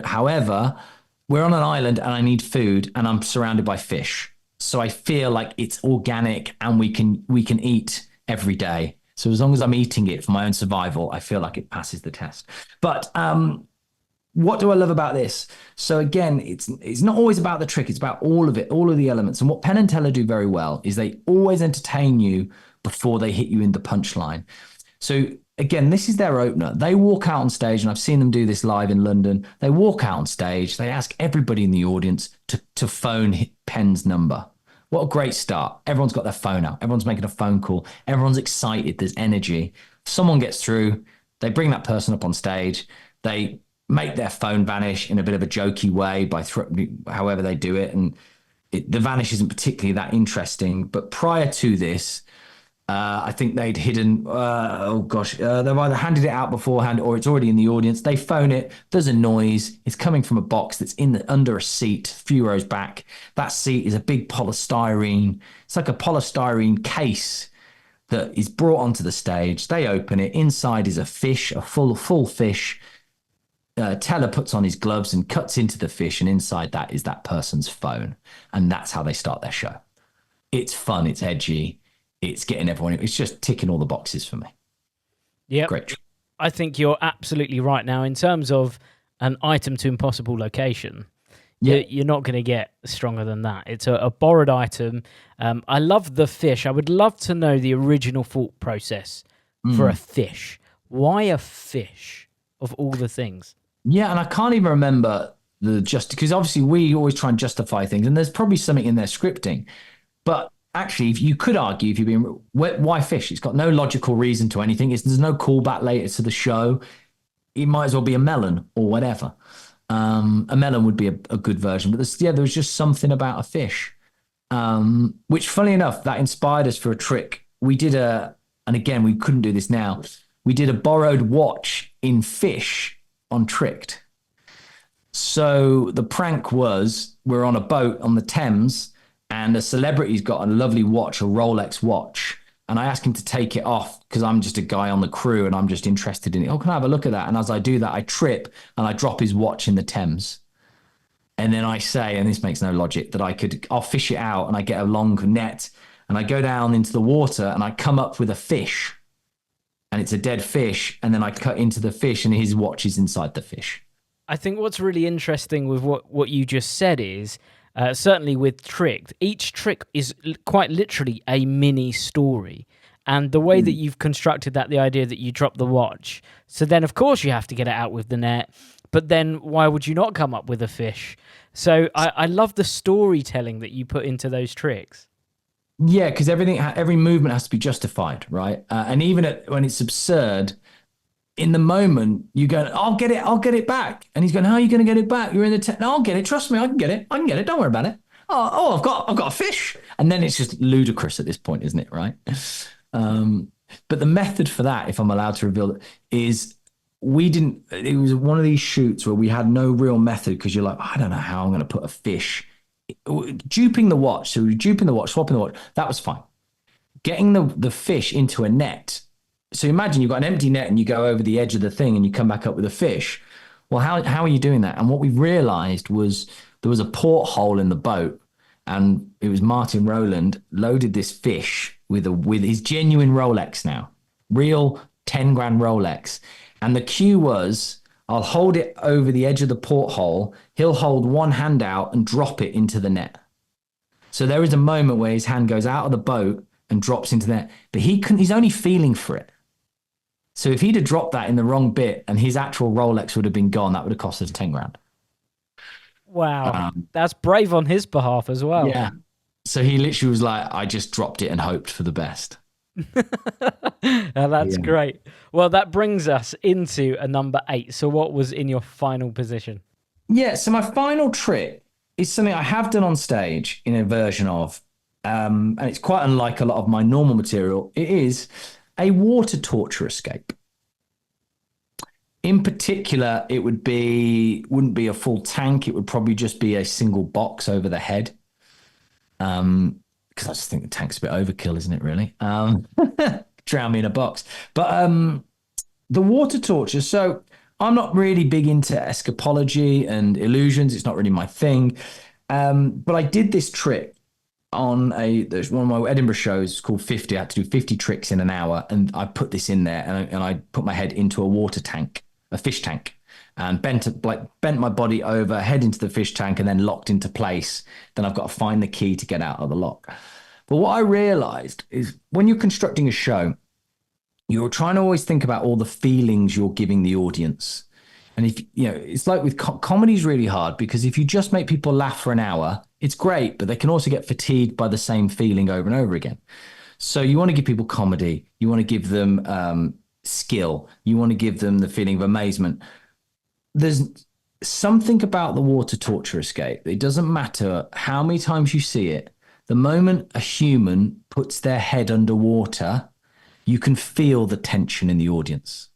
However, we're on an island and I need food and I'm surrounded by fish. So I feel like it's organic and we can eat every day. So as long as I'm eating it for my own survival, I feel like it passes the test. But what do I love about this? So again, it's not always about the trick. It's about all of it, all of the elements. And what Penn and Teller do very well is they always entertain you before they hit you in the punchline. So again, this is their opener. They walk out on stage, and I've seen them do this live in London. They walk out on stage. They ask everybody in the audience to phone Penn's number. What a great start. Everyone's got their phone out. Everyone's making a phone call. Everyone's excited. There's energy. Someone gets through. They bring that person up on stage. They make their phone vanish in a bit of a jokey way by however they do it. And the vanish isn't particularly that interesting. But prior to this, I think they'd hidden, they've either handed it out beforehand or it's already in the audience. They phone it. There's a noise. It's coming from a box that's under a seat, a few rows back. That seat is a big polystyrene. It's like a polystyrene case that is brought onto the stage. They open it. Inside is a fish, a full fish. Teller puts on his gloves and cuts into the fish. And inside that is that person's phone. And that's how they start their show. It's fun. It's edgy. It's getting everyone. It's just ticking all the boxes for me. Yeah, great. I think you're absolutely right. Now, in terms of an item to impossible location, you're not going to get stronger than that. It's a borrowed item. I love the fish. I would love to know the original thought process for a fish. Why a fish of all the things? Yeah, and I can't even remember because obviously we always try and justify things, and there's probably something in their scripting, but. Actually, if you could argue, if you've been, why fish? It's got no logical reason to anything. There's no callback later to the show. It might as well be a melon or whatever. A melon would be a good version. But there was just something about a fish, which, funnily enough, that inspired us for a trick. We did and again, we couldn't do this now. We did a borrowed watch in fish on Tricked. So the prank was we're on a boat on the Thames, and a celebrity's got a lovely watch, a Rolex watch. And I asked him to take it off because I'm just a guy on the crew and I'm just interested in it. Oh, can I have a look at that? And as I do that, I trip and I drop his watch in the Thames. And then I say, and this makes no logic, that I'll fish it out and I get a long net and I go down into the water and I come up with a fish and it's a dead fish. And then I cut into the fish and his watch is inside the fish. I think what's really interesting with what you just said is, certainly with Tricked, each trick is quite literally a mini story. And the way that you've constructed that, the idea that you drop the watch, so then of course you have to get it out with the net, but then why would you not come up with a fish? So I love the storytelling that you put into those tricks. Yeah, because every movement has to be justified, right? And even when it's absurd, in the moment you go, I'll get it back, and he's going, how are you going to get it back? You're in the no, I'll get it. Trust me, I can get it. Don't worry about it. I've got a fish, and then it's just ludicrous at this point, isn't it? Right? But the method for that, if I'm allowed to reveal it, is it was one of these shoots where we had no real method, because you're like, I don't know how I'm going to put a fish. Duping the watch, so duping the watch, swapping the watch, that was fine. Getting the fish into a net. So imagine you've got an empty net and you go over the edge of the thing and you come back up with a fish. Well, how are you doing that? And what we realized was there was a porthole in the boat, and it was Martin Rowland loaded this fish with his genuine Rolex now, real 10 grand Rolex. And the cue was, I'll hold it over the edge of the porthole. He'll hold one hand out and drop it into the net. So there is a moment where his hand goes out of the boat and drops into the net, but he's only feeling for it. So if he'd have dropped that in the wrong bit and his actual Rolex would have been gone, that would have cost us 10 grand. Wow. That's brave on his behalf as well. Yeah. So he literally was like, I just dropped it and hoped for the best. That's great. Well, that brings us into a number 8. So what was in your final position? Yeah, so my final trick is something I have done on stage in a version of, and it's quite unlike a lot of my normal material. It is a water torture escape. In particular, it wouldn't be a full tank. It would probably just be a single box over the head. Because I just think the tank's a bit overkill, isn't it, really? Drown me in a box. But the water torture, so I'm not really big into escapology and illusions. It's not really my thing. But I did this trick there's one of my Edinburgh shows called 50. I had to do 50 tricks in an hour. And I put this in there, and I put my head into a water tank, a fish tank, and bent my body over, head into the fish tank, and then locked into place. Then I've got to find the key to get out of the lock. But what I realized is when you're constructing a show, you're trying to always think about all the feelings you're giving the audience. And it's like with comedy is really hard, because if you just make people laugh for an hour, it's great, but they can also get fatigued by the same feeling over and over again. So you want to give people comedy. You want to give them skill. You want to give them the feeling of amazement. There's something about the water torture escape. It doesn't matter how many times you see it. The moment a human puts their head underwater, you can feel the tension in the audience.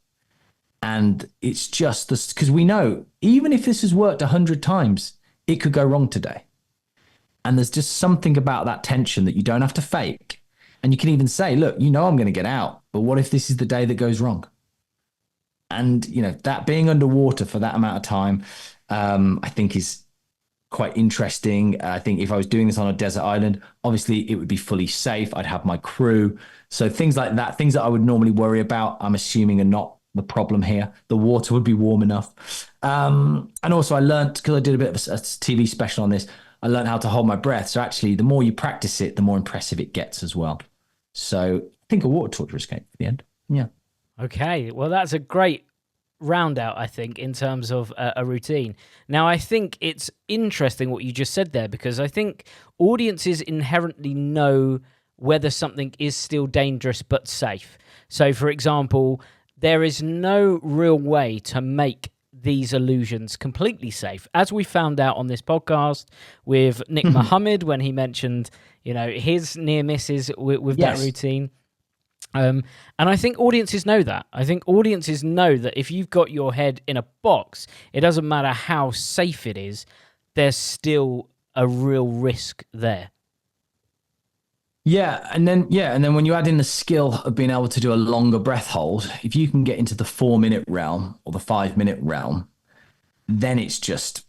And it's just this, because we know, even if this has worked 100 times, it could go wrong today. And there's just something about that tension that you don't have to fake. And you can even say, look, I'm going to get out, but what if this is the day that goes wrong? And, that being underwater for that amount of time, I think is quite interesting. I think if I was doing this on a desert island, obviously it would be fully safe. I'd have my crew. So things like that, things that I would normally worry about, I'm assuming are not the problem here. The water would be warm enough. And also I learned, because I did a bit of a TV special on this, I learned how to hold my breath. So actually, the more you practice it, the more impressive it gets as well. So I think a water torture escape at the end. Yeah. Okay. Well, that's a great round out, I think, in terms of a routine. Now, I think it's interesting what you just said there, because I think audiences inherently know whether something is still dangerous but safe. So, for example, there is no real way to make these illusions completely safe, as we found out on this podcast with Nick Mohammed when he mentioned, his near misses with that routine. And I think audiences know that. I think audiences know that if you've got your head in a box, it doesn't matter how safe it is, there's still a real risk there. Yeah, and then when you add in the skill of being able to do a longer breath hold, if you can get into the 4-minute realm or the 5-minute realm, then it's just,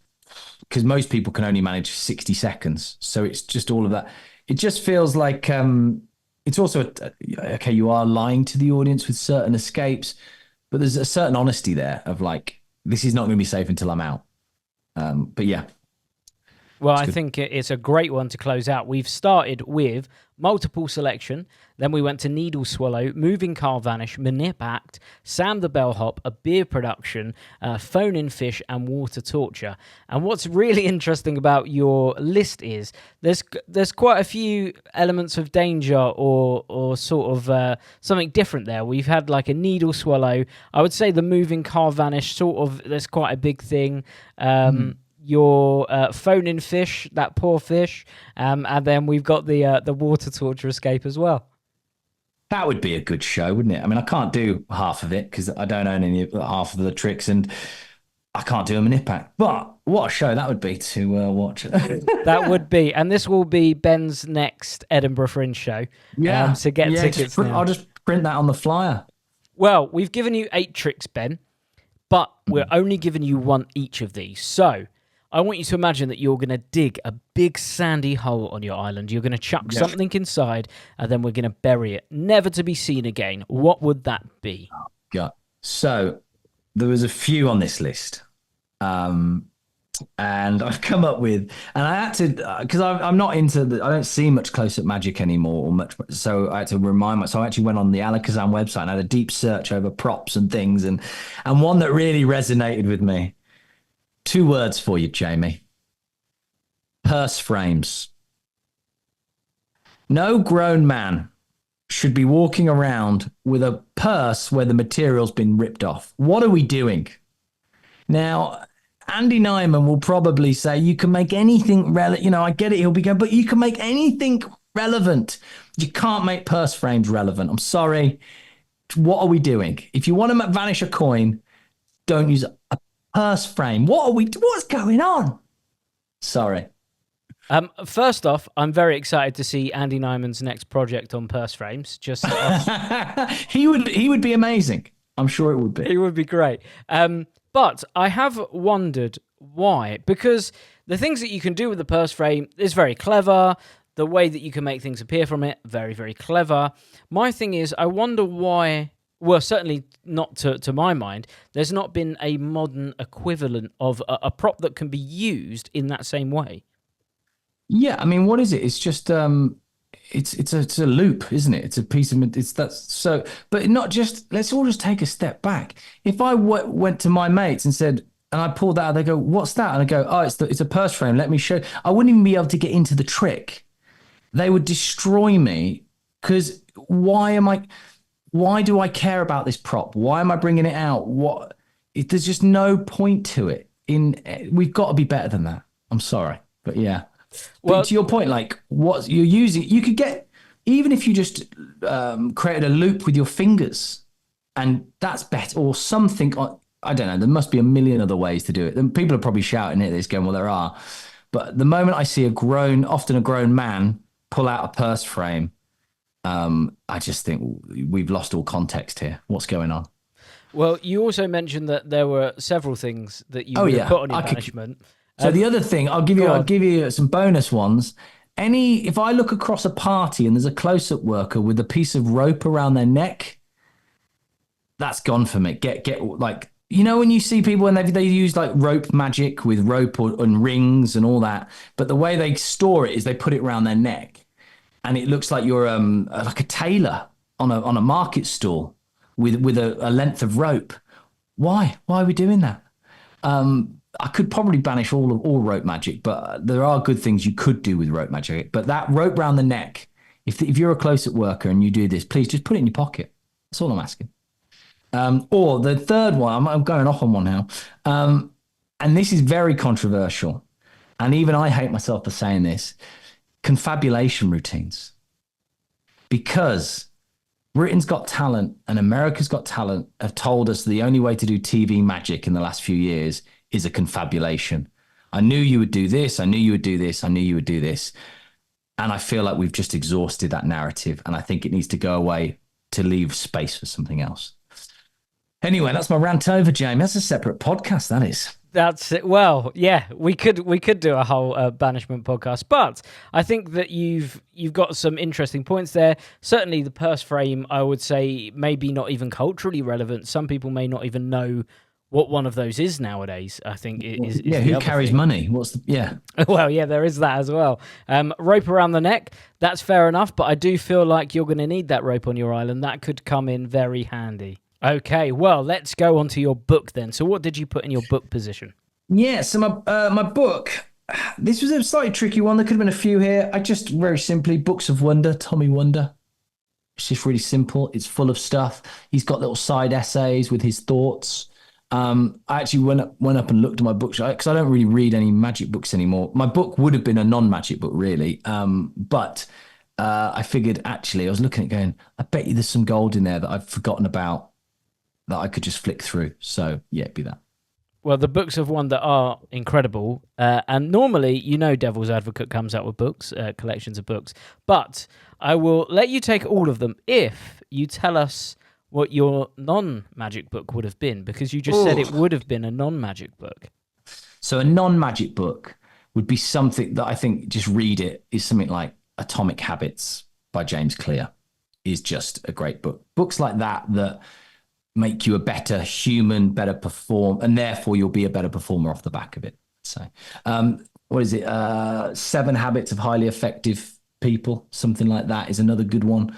because most people can only manage 60 seconds. So it's just all of that. It just feels like it's also, okay, you are lying to the audience with certain escapes, but there's a certain honesty there of like, this is not going to be safe until I'm out. But yeah. Well, I think it's a great one to close out. We've started with multiple selection, then we went to needle swallow, moving car vanish, manip act, Sam the bellhop, a beer production, phone in fish, and water torture. And what's really interesting about your list is there's quite a few elements of danger or sort of something different there. We've had like a needle swallow. I would say the moving car vanish sort of, that's quite a big thing. Your phone in fish, that poor fish, and then we've got the water torture escape as well. That would be a good show, wouldn't it? I mean, I can't do half of it because I don't own any half of the tricks, and I can't do them in impact. But what a show that would be to watch. That would be, and this will be Ben's next Edinburgh Fringe show. Yeah. So get tickets now. I'll just print that on the flyer. Well, we've given you 8 tricks, Ben, but we're only giving you one each of these. So I want you to imagine that you're going to dig a big sandy hole on your island. You're going to chuck something inside, and then we're going to bury it, never to be seen again. What would that be? Yeah. So there was a few on this list. And I've come up with, and I had to, because I'm not into I don't see much close-up magic anymore, or much, so I had to remind myself. So I actually went on the Alakazam website and had a deep search over props and things, and one that really resonated with me. 2 words for you, Jamie. Purse frames. No grown man should be walking around with a purse where the material's been ripped off. What are we doing? Now, Andy Nyman will probably say you can make anything relevant. You know, I get it. He'll be going, but you can make anything relevant. You can't make purse frames relevant. I'm sorry. What are we doing? If you want to vanish a coin, don't use a purse frame. What's going on? Sorry. First off, I'm very excited to see Andy Nyman's next project on purse frames. Just he would be amazing. I'm sure it would be. It would be great. But I have wondered why, because the things that you can do with the purse frame is very clever. The way that you can make things appear from it, very, very clever. My thing is, I wonder why, well, certainly not to my mind, there's not been a modern equivalent of a prop that can be used in that same way. Yeah, I mean, what is it? It's just it's a loop, isn't it? It's a piece of but not just. Let's all just take a step back. If I went to my mates and said, and I pulled that out, they go, "What's that?" And I go, "Oh, it's a purse frame. Let me show." I wouldn't even be able to get into the trick. They would destroy me because why do I care about this prop? Why am I bringing it out? There's just no point to it. We've got to be better than that. I'm sorry, but yeah. Well, but to your point, like what you're using, you could get, even if you just created a loop with your fingers, and that's better, or something. I don't know. There must be a million other ways to do it. And people are probably shouting at this, going, "Well, there are." But the moment I see often a grown man pull out a purse frame, I just think we've lost all context here. What's going on? Well, you also mentioned that there were several things that you would put on your banishment. So the other thing, I'll give you some bonus ones. If I look across a party and there's a close-up worker with a piece of rope around their neck, that's gone for me. Get like, you know, when you see people and they use like rope magic with rope and rings and all that, but the way they store it is they put it around their neck, and it looks like you're like a tailor on a market stall with a length of rope. Why are we doing that? I could probably banish all rope magic, but there are good things you could do with rope magic. But that rope around the neck, if you're a close-up worker and you do this, please just put it in your pocket. That's all I'm asking. Or the third one, I'm going off on one now, and this is very controversial, and even I hate myself for saying this: confabulation routines. Because Britain's Got Talent and America's Got Talent have told us the only way to do TV magic in the last few years is a confabulation. I knew you would do this. I knew you would do this. I knew you would do this. And I feel like we've just exhausted that narrative. And I think it needs to go away to leave space for something else. Anyway, that's my rant over, Jamie. That's a separate podcast, that is. That's it. Well, yeah, we could do a whole banishment podcast, but I think that you've got some interesting points there. Certainly the purse frame, I would say, maybe not even culturally relevant. Some people may not even know what one of those is nowadays, I think, is yeah, the who other carries thing. money? What's the yeah? Well, yeah, there is that as well. Rope around the neck, that's fair enough, but I do feel like you're going to need that rope on your island. That could come in very handy. Okay, well, let's go on to your book then. So what did you put in your book position? Yeah, so my book. This was a slightly tricky one. There could have been a few here. I just very simply Books of Wonder, Tommy Wonder. It's just really simple. It's full of stuff. He's got little side essays with his thoughts. I actually went up and looked at my books because I don't really read any magic books anymore. My book would have been a non-magic book, really. But I figured actually I was looking at it going, I bet you there's some gold in there that I've forgotten about that I could just flick through. So yeah, it'd be that. Well, the Books of Wonder are incredible. And normally, Devil's Advocate comes out with books, collections of books. But I will let you take all of them if you tell us what your non-magic book would have been, because you just said it would have been a non-magic book. So a non-magic book would be something that I think, just read it, is something like Atomic Habits by James Clear is just a great book. Books like that make you a better human, better perform, and therefore you'll be a better performer off the back of it. So, what is it? 7 Habits of Highly Effective People, something like that is another good one,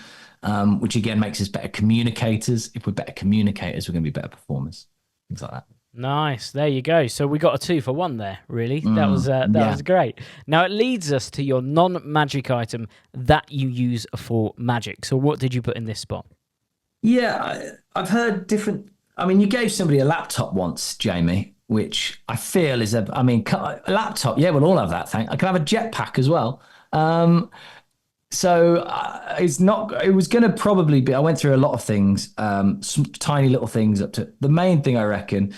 which again makes us better communicators. If we're better communicators, we're going to be better performers. Things like that. Nice. There you go. So we got a 2 for 1 there, really. That was great. Now it leads us to your non-magic item that you use for magic. So what did you put in this spot? Yeah, I've heard different. I mean, you gave somebody a laptop once, Jamie, which I feel is a laptop. Yeah, we'll all have that thing. I can have a jetpack as well. It's not. It was going to probably be. I went through a lot of things, some tiny little things up to the main thing. I reckon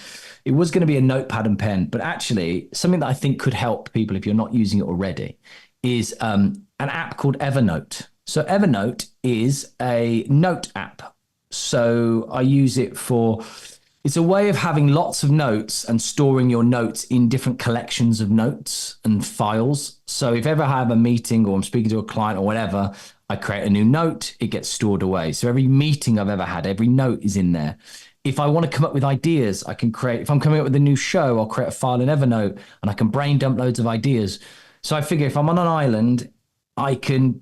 it was going to be a notepad and pen, but actually something that I think could help people if you're not using it already is an app called Evernote. So Evernote is a note app. So I use it it's a way of having lots of notes and storing your notes in different collections of notes and files. So if ever I have a meeting or I'm speaking to a client or whatever, I create a new note, it gets stored away. So every meeting I've ever had, every note is in there. If I want to come up with ideas, I can if I'm coming up with a new show, I'll create a file in Evernote and I can brain dump loads of ideas. So I figure if I'm on an island, I can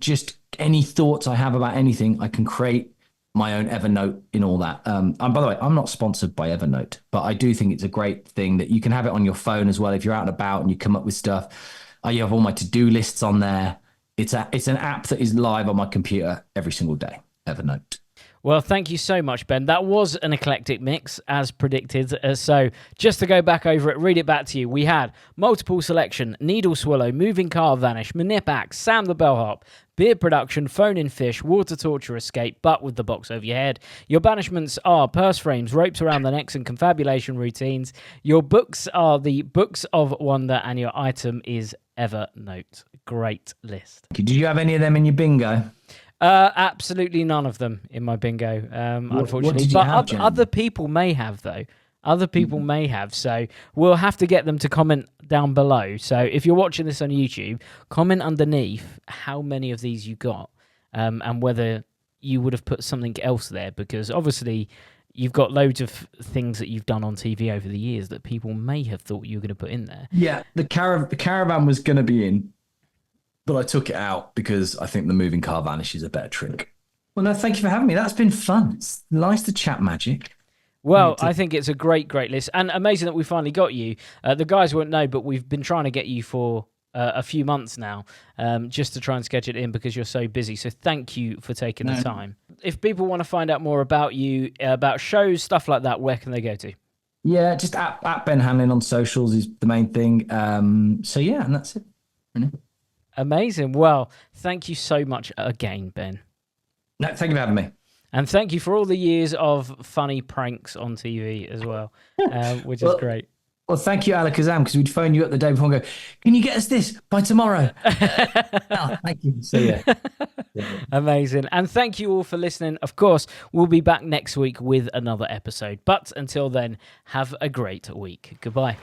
any thoughts I have about anything, I can create my own Evernote in all that. And by the way, I'm not sponsored by Evernote, but I do think it's a great thing that you can have it on your phone as well. If you're out and about and you come up with stuff, you have all my to-do lists on there. It's an app that is live on my computer every single day, Evernote. Well, thank you so much, Ben. That was an eclectic mix, as predicted. So just to go back over it, read it back to you. We had Multiple Selection, Needle Swallow, Moving Car Vanish, Manip Axe, Sam the Bellhop, Beard Production, Phone in Fish, Water Torture Escape, But with the Box Over Your Head. Your banishments are Purse Frames, Ropes Around the Necks, and Confabulation Routines. Your books are the Books of Wonder, and your item is Evernote. Great list. Did you have any of them in your bingo? Absolutely none of them in my bingo, unfortunately. What did you have, other people may have, though. Other people may have, so we'll have to get them to comment down below. So if you're watching this on YouTube, comment underneath how many of these you got, and whether you would have put something else there, because obviously you've got loads of things that you've done on TV over the years that people may have thought you were going to put in there. Yeah, the caravan was going to be in, but I took it out because I think the moving car vanish is a better trick. Well, no, thank you for having me. That's been fun. It's nice to chat magic. Well, I think it's a great list, and amazing that we finally got you. The guys won't know, but we've been trying to get you for a few months now, just to try and schedule it in because you're so busy. So thank you for taking the time. If people want to find out more about you, about shows, stuff like that, where can they go to? Yeah, just at Ben Hanlin on socials is the main thing. So yeah, and that's it. Amazing. Well, thank you so much again, Ben. No, thank you for having me. And thank you for all the years of funny pranks on TV as well, which is great. Well, thank you, Alakazam, because we'd phone you up the day before and go, can you get us this by tomorrow? Thank you. So, yeah. Amazing. And thank you all for listening. Of course, we'll be back next week with another episode. But until then, have a great week. Goodbye.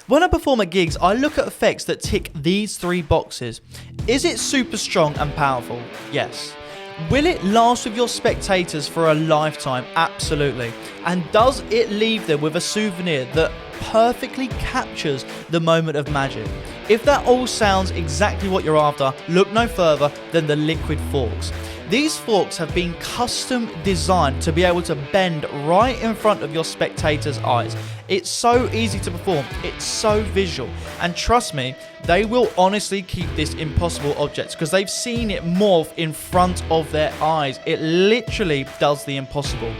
When I perform at gigs, I look at effects that tick these 3 boxes. Is it super strong and powerful? Yes. Will it last with your spectators for a lifetime? Absolutely. And does it leave them with a souvenir that perfectly captures the moment of magic? If that all sounds exactly what you're after, look no further than the liquid forks. These forks have been custom designed to be able to bend right in front of your spectators' eyes. It's so easy to perform, it's so visual, and trust me, they will honestly keep this impossible object because they've seen it morph in front of their eyes. It literally does the impossible.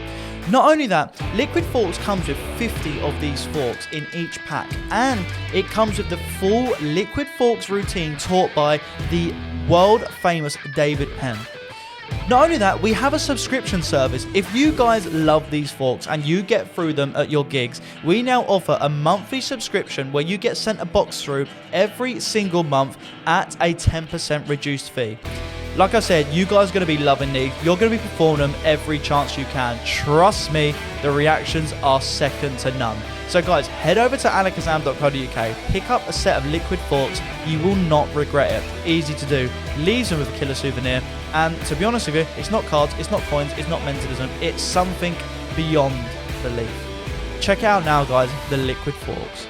Not only that, Liquid Forks comes with 50 of these forks in each pack, and it comes with the full Liquid Forks routine taught by the world famous David Penn. Not only that, we have a subscription service. If you guys love these forks and you get through them at your gigs, we now offer a monthly subscription where you get sent a box through every single month at a 10% reduced fee. Like I said, you guys are going to be loving these. You're going to be performing them every chance you can. Trust me, the reactions are second to none. So guys, head over to alakazam.co.uk, pick up a set of liquid forks. You will not regret it. Easy to do. Leaves them with a killer souvenir. And to be honest with you, it's not cards, it's not coins, it's not mentalism. It's something beyond belief. Check it out now, guys, the liquid forks.